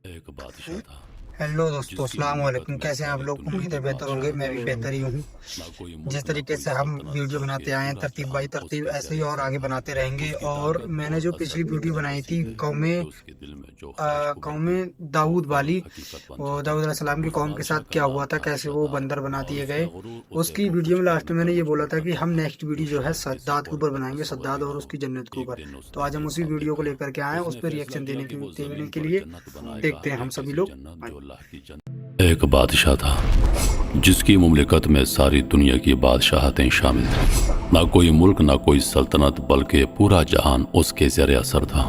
एक बादशाह था हेलो दोस्तों, जिसकी अस्सलाम वालेकुम। मुमलकत में कैसे हैं आप सारी लोग? दुनिया उम्मीद के है बेहतर होंगे। बादशाह मैं भी थे। बेहतर ही हूँ। ना कोई जिस मुल्क ना तरीके कोई से हम सल्तनत, वीडियो बनाते बल्कि आए हैं पूरा तरतीब बाई जहान तरतीब, उसके ऐसे ही ज़र और असर आगे था। बनाते रहेंगे। उसकी और ताकत मैंने और जो असर पिछली वीडियो इतने बनाई वसी थी थे कौमें कि उसके दिल में जो ख्वाहिश उभरती कौमें वो दाऊद फौरन वाली, हकीकत बन और जाती। दाऊद अलैहिस्सलाम की उस कौम के बादशाह साथ का क्या नाम हुआ था, था कैसे वो शदाद, बंदर बना और दिए उसका गए। गुरूर उसे उसकी वो वीडियो कुछ में लास्ट करने में पर मैंने ये बोला मजबूर था कि करता हम था नेक्स्ट जो वीडियो जो है शायद किसी सद्दात के और ऊपर का बनाएंगे, तस्वर भी सद्दात ना और हो। उसकी जन्नत के एक ऊपर। दिन तो उसने आज हम एक उसी ख्वाब वीडियो को देखा। लेकर के आए हैं, उस उसने पर फैसला रिएक्शन किया देने कि वो देने जमीन के पर लिए। जन्नत बनाएगा, देखते हैं हम एक सभी ऐसी लोग। जन्नत जो अल्लाह की जन्नत। एक बादशाह था जिसकी मुमलिकत में सारी दुनिया की बादशाहतें शामिल थीं। ना कोई मुल्क, ना कोई सल्तनत, बल्कि पूरा जहान उसके ज़र असर था।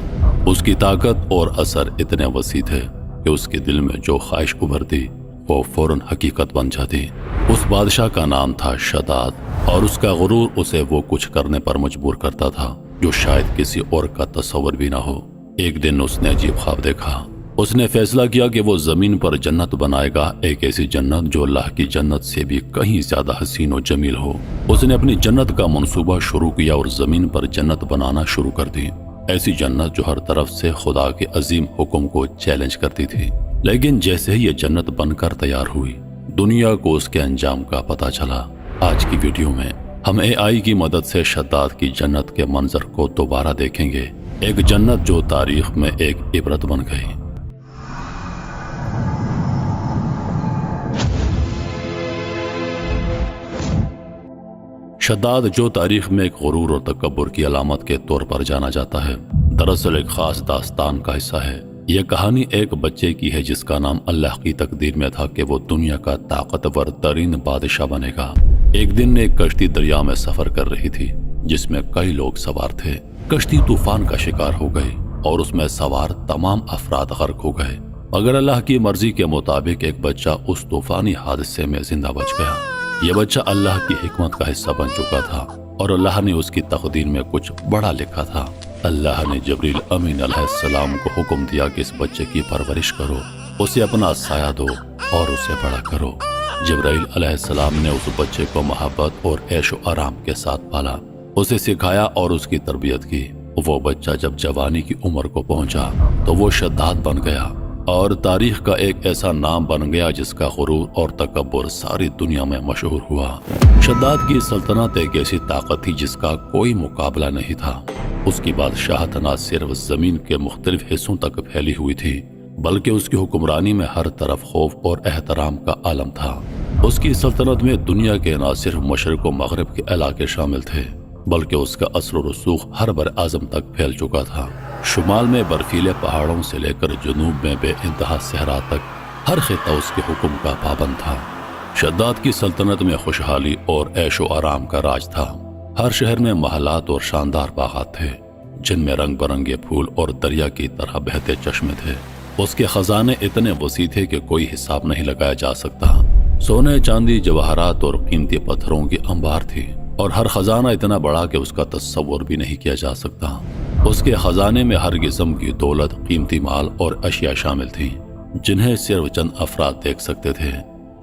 उसकी ताकत और असर इतने वसी थे कि उसके दिल में जो ख्वाहिश उभरती वो फौरन हकीकत बन जाती। उस बादशाह का नाम था शदाद, और उसका गुरूर उसे वो कुछ करने पर मजबूर करता था जो शायद किसी और का तस्वर भी ना हो। एक दिन उसने अजीब ख्वाब देखा। उसने फैसला किया कि वो जमीन पर जन्नत बनाएगा, एक ऐसी जन्नत जो अल्लाह की जन्नत से भी कहीं ज्यादा हसीन और जमील हो। उसने अपनी जन्नत का मंसूबा शुरू किया और जमीन पर जन्नत बनाना शुरू कर दी। ऐसी जन्नत जो हर तरफ से खुदा के अजीम हुक्म को चैलेंज करती थी। लेकिन जैसे ही ये जन्नत बनकर तैयार हुई, दुनिया को उसके अंजाम का पता चला। आज की वीडियो में हम AI की मदद से शद्दाद की जन्नत के मंजर को दोबारा देखेंगे। एक जन्नत जो तारीख में एक इबरत बन गई। शद्दाद, जो तारीख में एक गुरूर और तकब्बुर की अलामत के तौर पर जाना जाता है, दरअसल एक खास दास्तान का हिस्सा है। यह कहानी एक बच्चे की है जिसका नाम अल्लाह की तकदीर में था कि वो दुनिया का ताकतवर तरीन बादशाह बनेगा। एक दिन एक कश्ती दरिया में सफर कर रही थी जिसमें कई लोग सवार थे। कश्ती तूफान का शिकार हो गई और उसमें सवार तमाम अफराद गर्क हो गए, मगर अल्लाह की मर्जी के मुताबिक एक बच्चा उस तूफानी हादसे में जिंदा बच गया। यह बच्चा अल्लाह की हिकमत का हिस्सा बन चुका था और अल्लाह ने उसकी तकदीर में कुछ बड़ा लिखा था। अल्लाह ने जबरील अमीन अलैहिस्सलाम को हुक्म दिया कि इस बच्चे की परवरिश करो, उसे अपना साया दो और उसे बड़ा करो। जबरील अलैहिस्सलाम ने उस बच्चे को मोहब्बत और ऐशो आराम के साथ पाला, उसे सिखाया और उसकी तरबियत की। वो बच्चा जब जवानी की उम्र को पहुंचा तो वो शद्दाद बन गया और तारीख का एक ऐसा नाम बन गया जिसका गुरूर और तकब्बुर सारी दुनिया में मशहूर हुआ। शद्दाद की सल्तनत एक ऐसी ताकत थी जिसका कोई मुकाबला नहीं था। उसकी बादशाहत न सिर्फ जमीन के मुख्तलिफ हिस्सों तक फैली हुई थी, बल्कि उसकी हुक्मरानी में हर तरफ खौफ और एहतराम का आलम था। उसकी सल्तनत में दुनिया के न सिर्फ मशरिक व मगरिब के इलाके शामिल थे, बल्कि उसका असर और रसूख हर बर आज़म तक फैल चुका था। शुमाल में बर्फीले पहाड़ों से लेकर जनूब में बेइंतहा सहरा तक हर खिता उसके हुक्म का पाबंद था। शद्दाद की सल्तनत में खुशहाली और ऐशो आराम का राज था। हर शहर में महलात और शानदार बागात थे जिनमें रंग बिरंगे फूल और दरिया की तरह बहते चश्मे थे। उसके खजाने इतने वसी थे कि कोई हिसाब नहीं लगाया जा सकता। सोने, चांदी, जवाहरात और कीमती पत्थरों की अंबार थी और हर खजाना इतना बड़ा कि उसका तस्वुर भी नहीं किया जा सकता। उसके खजाने में हर किस्म की दौलत, कीमती माल और अशिया शामिल थी जिन्हें सिर्फ चंद अफराद देख सकते थे।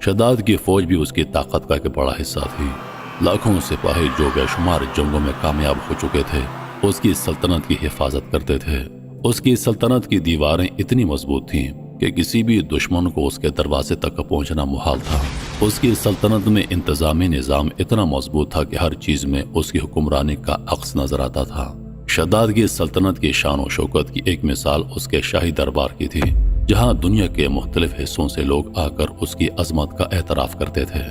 शद्दाद की फौज भी उसकी ताकत का एक बड़ा हिस्सा थी। लाखों सिपाही जो बेशुमार जंगों में कामयाब हो चुके थे उसकी सल्तनत की हिफाजत करते थे। उसकी सल्तनत की दीवारें इतनी मजबूत थीं कि किसी भी दुश्मन को उसके दरवाजे तक पहुंचना मुहाल था। उसकी सल्तनत में इंतजामी निज़ाम इतना मजबूत था कि हर चीज में उसकी हुक्मरानी का अक्स नजर आता था। शद्दाद की सल्तनत की शान और शौकत की एक मिसाल उसके शाही दरबार की थी, जहां दुनिया के मुख्तलिफ हिस्सों से लोग आकर उसकी अजमत का एतराफ करते थे।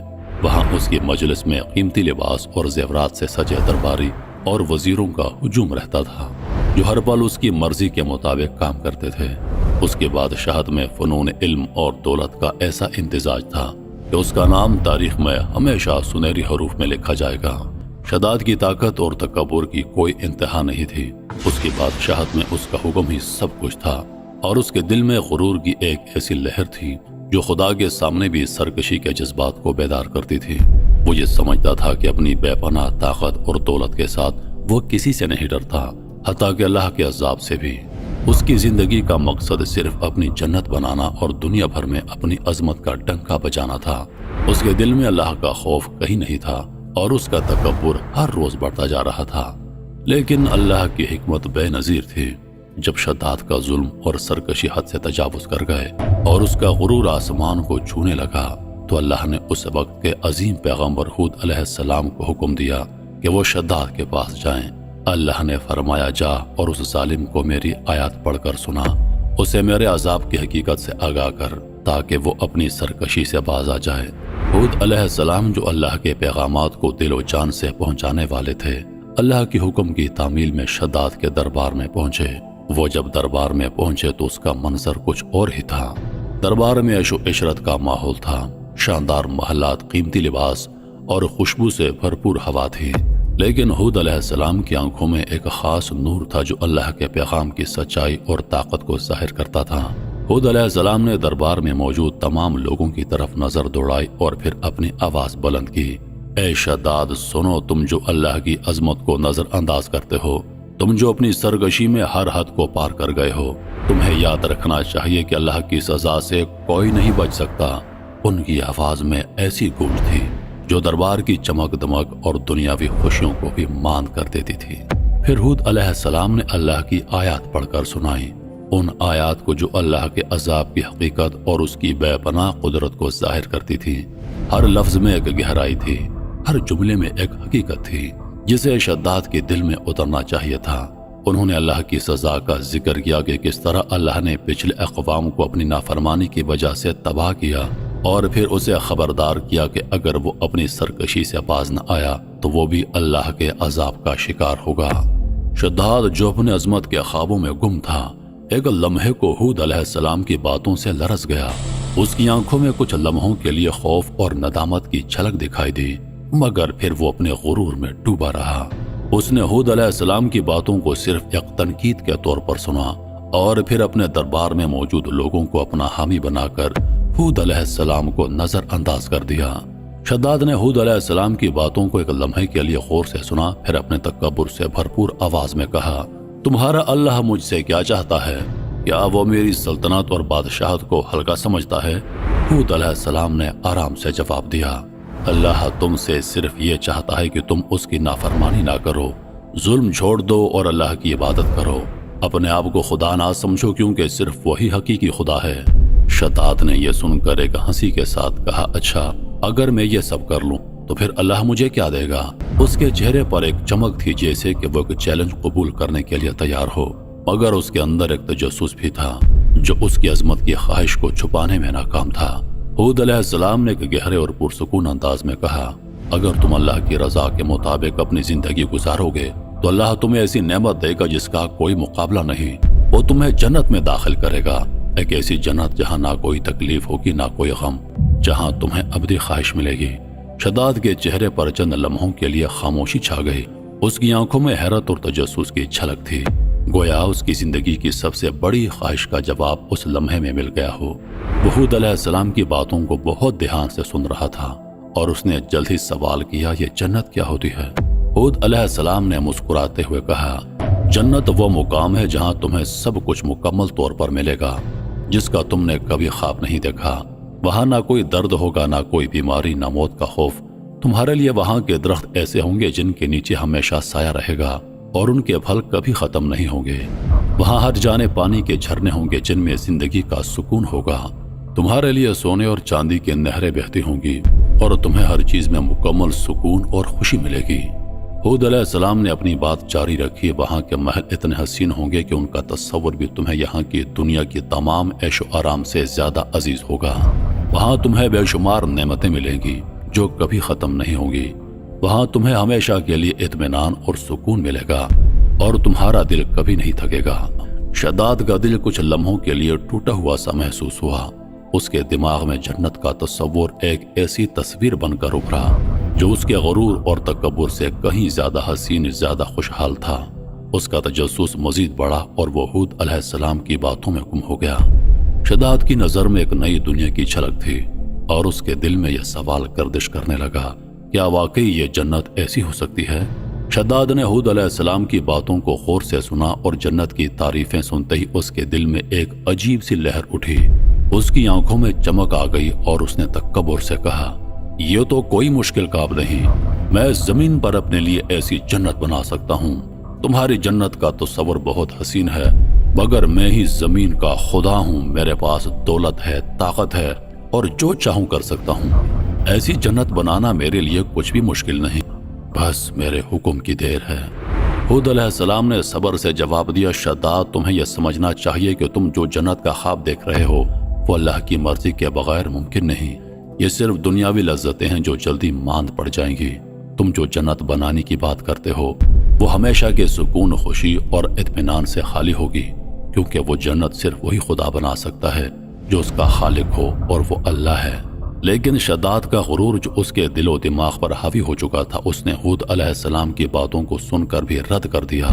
वहां उसकी मजलिस में कीमती लिबास और जेवरात से सजे दरबारी और वजीरों का हुजूम रहता था जो हर पल उसकी मर्जी के मुताबिक काम करते थे। उसके बादशाहत में फनून, इल्म और दौलत का ऐसा इम्तिजाज था कि उसका नाम तारीख में हमेशा सुनहरी हरूफ में लिखा जाएगा। शद्दाद की ताकत और तकब्बुर की कोई इंतहा नहीं थी। उसकी बादशाहत में उसका हुक्म ही सब कुछ था और उसके दिल में गुरूर की एक ऐसी लहर थी जो खुदा के सामने भी सरकशी के जज्बात को बेदार करती थी। वो ये समझता था कि अपनी बेपनाह ताकत और दौलत के साथ वो किसी से नहीं डरता, हत्ता कि अल्लाह के अज़ाब से भी। उसकी जिंदगी का मकसद सिर्फ अपनी जन्नत बनाना और दुनिया भर में अपनी अजमत का डंका बजाना था। उसके दिल में अल्लाह का खौफ कहीं नहीं था और उसका तकब्बुर हर रोज बढ़ता जा रहा था। लेकिन अल्लाह की हिकमत बेनजीर थी। جب شداد کا ظلم اور سرکشی حد سے تجاوز کر گئے اور اس کا غرور آسمان کو چھونے لگا تو اللہ نے اس وقت کے عظیم پیغمبر ہود علیہ السلام کو حکم دیا کہ وہ شداد کے پاس جائیں۔ اللہ نے فرمایا جا اور اس ظالم کو میری آیات پڑھ کر سنا، اسے میرے عذاب کی حقیقت سے آگاہ کر تاکہ وہ اپنی سرکشی سے باز آ جائے۔ ہود علیہ السلام جو اللہ کے پیغامات کو دل و جان سے پہنچانے والے تھے، اللہ کے حکم کی تعمیل میں شداد کے دربار میں پہنچے۔ وہ جب دربار میں پہنچے تو اس کا منظر کچھ اور ہی تھا۔ دربار میں عیش و عشرت کا ماحول تھا، شاندار محلات، قیمتی لباس اور خوشبو سے بھرپور ہوا تھی، لیکن ہود علیہ السلام کی آنکھوں میں ایک خاص نور تھا جو اللہ کے پیغام کی سچائی اور طاقت کو ظاہر کرتا تھا۔ ہود علیہ السلام نے دربار میں موجود تمام لوگوں کی طرف نظر دوڑائی اور پھر اپنی آواز بلند کی، اے شداد سنو، تم جو اللہ کی عظمت کو نظر انداز کرتے ہو، تم جو اپنی سرکشی میں ہر حد کو پار کر گئے ہو، تمہیں یاد رکھنا چاہیے کہ اللہ کی سزا سے کوئی نہیں بچ سکتا۔ ان کی آواز میں ایسی گونج تھی جو دربار کی چمک دمک اور دنیاوی خوشیوں کو بھی ماند کر دیتی تھی۔ پھر ہود علیہ السلام نے اللہ کی آیات پڑھ کر سنائی، ان آیات کو جو اللہ کے عذاب کی حقیقت اور اس کی بے پناہ قدرت کو ظاہر کرتی تھی۔ ہر لفظ میں ایک گہرائی تھی، ہر جملے میں ایک حقیقت تھی جسے شداد کے دل میں اترنا چاہیے تھا۔ انہوں نے اللہ کی سزا کا ذکر کیا کہ کس طرح اللہ نے پچھلے اقوام کو اپنی نافرمانی کی وجہ سے تباہ کیا، اور پھر اسے خبردار کیا کہ اگر وہ اپنی سرکشی سے باز نہ آیا تو وہ بھی اللہ کے عذاب کا شکار ہوگا۔ شداد جو اپنے عظمت کے خوابوں میں گم تھا، ایک لمحے کو ہود علیہ السلام کی باتوں سے لرز گیا۔ اس کی آنکھوں میں کچھ لمحوں کے لیے خوف اور ندامت کی جھلک دکھائی دی، مگر پھر وہ اپنے غرور میں ڈوبا رہا۔ اس نے ہود علیہ السلام کی باتوں کو صرف ایک تنقید کے طور پر سنا اور پھر اپنے دربار میں موجود لوگوں کو اپنا حامی بنا کر ہود علیہ السلام کو نظر انداز کر دیا۔ شداد نے ہود علیہ السلام کی باتوں کو ایک لمحے کے لیے غور سے سنا، پھر اپنے تکبر سے بھرپور آواز میں کہا، تمہارا اللہ مجھ سے کیا چاہتا ہے؟ کیا وہ میری سلطنت اور بادشاہت کو ہلکا سمجھتا ہے؟ ہود علیہ السلام نے آرام سے جواب دیا، اللہ تم سے صرف یہ چاہتا ہے کہ تم اس کی نافرمانی نہ کرو، ظلم چھوڑ دو اور اللہ کی عبادت کرو۔ اپنے آپ کو خدا نہ سمجھو کیونکہ صرف وہی حقیقی خدا ہے۔ شداد نے یہ سن کر ایک ہنسی کے ساتھ کہا، اچھا اگر میں یہ سب کر لوں تو پھر اللہ مجھے کیا دے گا؟ اس کے چہرے پر ایک چمک تھی جیسے کہ وہ ایک چیلنج قبول کرنے کے لیے تیار ہو، مگر اس کے اندر ایک تجسس بھی تھا جو اس کی عظمت کی خواہش کو چھپانے میں ناکام تھا۔ ہود علیہ السلام نے ایک گہرے اور پرسکون انداز میں کہا، اگر تم اللہ کی رضا کے مطابق اپنی زندگی گزارو گے تو اللہ تمہیں ایسی نعمت دے گا جس کا کوئی مقابلہ نہیں۔ وہ تمہیں جنت میں داخل کرے گا، ایک ایسی جنت جہاں نہ کوئی تکلیف ہوگی نہ کوئی غم، جہاں تمہیں ابدی خواہش ملے گی۔ شداد کے چہرے پر چند لمحوں کے لیے خاموشی چھا گئی، اس کی آنکھوں میں حیرت اور تجسس کی جھلک تھی، گویا اس کی زندگی کی سب سے بڑی خواہش کا جواب اس لمحے میں مل گیا ہو۔ وہ ہود علیہ السلام کی باتوں کو بہت دھیان سے سن رہا تھا اور اس نے جلد ہی سوال کیا، یہ جنت کیا ہوتی ہے؟ ہود علیہ السلام نے مسکراتے ہوئے کہا، جنت وہ مقام ہے جہاں تمہیں سب کچھ مکمل طور پر ملے گا جس کا تم نے کبھی خواب نہیں دیکھا۔ وہاں نہ کوئی درد ہوگا، نہ کوئی بیماری، نہ موت کا خوف۔ تمہارے لیے وہاں کے درخت ایسے ہوں گے جن کے نیچے ہمیشہ سایہ رہے گا اور ان کے پھل کبھی ختم نہیں ہوں گے۔ وہاں ہر جانب پانی کے جھرنے ہوں گے جن میں زندگی کا سکون ہوگا۔ تمہارے لیے سونے اور چاندی کی نہریں بہتی ہوں گی اور تمہیں ہر چیز میں مکمل سکون اور خوشی ملے گی۔ ہود علیہ السلام نے اپنی بات جاری رکھی، وہاں کے محل اتنے حسین ہوں گے کہ ان کا تصور بھی تمہیں یہاں کی دنیا کی تمام عیش و آرام سے زیادہ عزیز ہوگا۔ وہاں تمہیں بے شمار نعمتیں ملیں گی جو کبھی ختم نہیں ہوں گی۔ وہاں تمہیں ہمیشہ کے لیے اطمینان اور سکون ملے گا اور تمہارا دل کبھی نہیں تھکے گا۔ شداد کا دل کچھ لمحوں کے لیے ٹوٹا ہوا سا محسوس ہوا۔ اس کے دماغ میں جنت کا تصور ایک ایسی تصویر بن کر ابھرا جو اس کے غرور اور تکبر سے کہیں زیادہ حسین، زیادہ خوشحال تھا۔ اس کا تجسس مزید بڑھا اور وہ ہود علیہ السلام کی باتوں میں گم ہو گیا۔ شداد کی نظر میں ایک نئی دنیا کی جھلک تھی اور اس کے دل میں یہ سوال گردش کرنے لگا، کیا واقعی یہ جنت ایسی ہو سکتی ہے؟ شداد نے ہود علیہ السلام کی باتوں کو غور سے سنا اور جنت کی تعریفیں سنتے ہی اس کے دل میں ایک عجیب سی لہر اٹھی۔ اس کی آنکھوں میں چمک آ گئی اور اس نے تکبر سے کہا، یہ تو کوئی مشکل کام نہیں، میں زمین پر اپنے لیے ایسی جنت بنا سکتا ہوں۔ تمہاری جنت کا تصور بہت حسین ہے मगर मैं ही जमीन का खुदा हूँ, मेरे पास दौलत है, ताकत है और जो चाहूँ कर सकता हूँ। ऐसी जन्नत बनाना मेरे लिए कुछ भी मुश्किल नहीं, बस मेरे हुक्म की देर है। हूद अलैहिस्सलाम ने सब्र से जवाब दिया, शद्दाद तुम्हें यह समझना चाहिए कि तुम जो जन्नत का ख्वाब देख रहे हो वो अल्लाह की मर्जी के बगैर मुमकिन नहीं। ये सिर्फ दुनियावी लज्जतें हैं जो जल्दी मांद पड़ जाएंगी। तुम जो जन्नत बनाने की बात करते हो वो हमेशा के सुकून, खुशी और इत्मीनान से खाली होगी, क्योंकि वो जन्नत सिर्फ वही खुदा बना सकता है जो उसका खालिक हो, और वो अल्लाह है। लेकिन शद्दाद का गुरूर जो उसके दिलो दिमाग पर हावी हो चुका था, उसने हूद अलैहिस्सलाम की बातों को सुनकर भी रद्द कर दिया।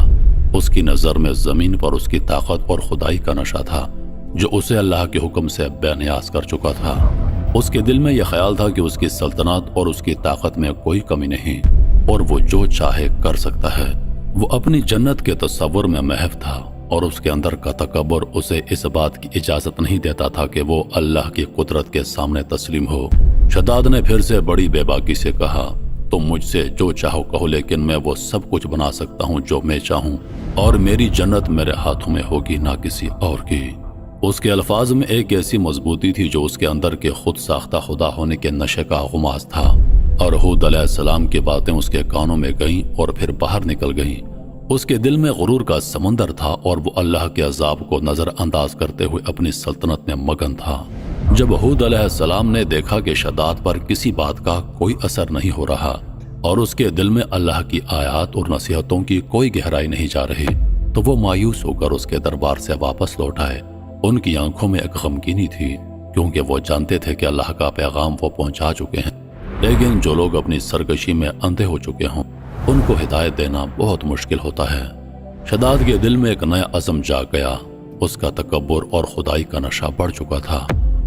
उसकी नज़र में ज़मीन पर उसकी ताकत और खुदाई का नशा था जो उसे अल्लाह के हुक्म से बेनियाज कर चुका था। उसके दिल में यह ख्याल था कि उसकी सल्तनत और उसकी ताकत में कोई कमी नहीं और वो जो चाहे कर सकता है। वो अपनी जन्नत के तस्वुर में महव था और उसके अंदर का तकब्बुर उसे इस बात की इजाजत नहीं देता था कि वो अल्लाह की कुदरत के सामने तस्लीम हो। शद्दाद ने फिर से बड़ी बेबाकी से कहा, तुम मुझसे जो चाहो कहो, लेकिन मैं वो सब कुछ बना सकता हूँ जो मैं चाहूँ, और मेरी जन्नत मेरे हाथों में होगी, ना किसी और की। उसके अल्फाज में एक ऐसी मजबूती थी जो उसके अंदर के खुद साख्ता खुदा होने के नशे का गुमाज था। और हूद अलैहिस्सलाम की बातें उसके कानों में गईं और फिर बाहर निकल गईं। उसके दिल में गुरूर का समंदर था और वो अल्लाह के अजाब को नजरअंदाज करते हुए अपनी सल्तनत में मगन था। जब हूद अलैहिस्सलाम ने देखा कि शद्दाद पर किसी बात का कोई असर नहीं हो रहा और उसके दिल में अल्लाह की आयात और नसीहतों की कोई गहराई नहीं जा रही, तो वो मायूस होकर उसके दरबार से वापस लौट आए। उनकी आंखों में एक गमगीनी थी, क्योंकि वो जानते थे कि अल्लाह का पैगाम वो पहुंचा चुके हैं। लेकिन जो लोग अपनी सरकशी में अंधे हो चुके हों उनको हिदायत देना बहुत मुश्किल होता है। शद्दाद के दिल में एक नया अज़म जाग गया। उसका तकब्बुर और खुदाई का नशा बढ़ चुका था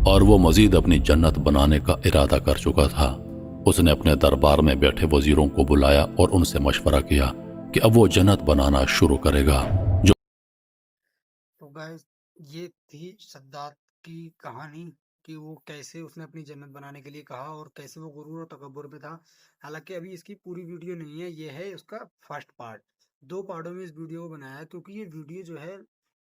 और वो मजीद अपनी जन्नत बनाने का इरादा कर चुका था। उसने अपने दरबार में बैठे वजीरों को बुलाया और उनसे मशवरा किया कि अब वो जन्नत बनाना शुरू करेगा। जो तो गाइस, ये थी शद्दाद की कहानी कि वो कैसे उसने अपनी जन्नत बनाने के लिए कहा और कैसे वो गुरूर और तकब्बुर में था। हालांकि अभी इसकी पूरी वीडियो नहीं है, ये है उसका फर्स्ट पार्ट। दो पार्टों में इस वीडियो को बनाया है, क्योंकि ये वीडियो जो है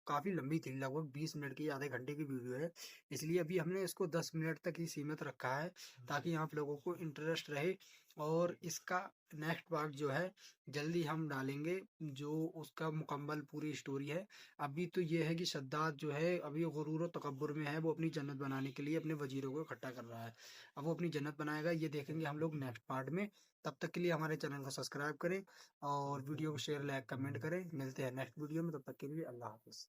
काफी लंबी थी, लगभग 20 मिनट की, आधे घंटे की वीडियो है। इसलिए अभी हमने इसको 10 मिनट तक ही सीमित रखा है, ताकि आप लोगों को इंटरेस्ट रहे। और इसका नेक्स्ट पार्ट जो है जल्दी हम डालेंगे, जो उसका मुकम्मल पूरी स्टोरी है। अभी तो ये है कि शद्दाद जो है अभी गुरूर और तकब्बुर में है, वो अपनी जन्नत बनाने के लिए अपने वजीरों को इकट्ठा कर रहा है। अब वो अपनी जन्नत बनाएगा, ये देखेंगे हम लोग नेक्स्ट पार्ट में। तब तक के लिए हमारे चैनल को सब्सक्राइब करें और वीडियो को शेयर, लाइक, कमेंट करें। मिलते हैं नेक्स्ट वीडियो में, तब तक के लिए अल्लाह हाफिज़।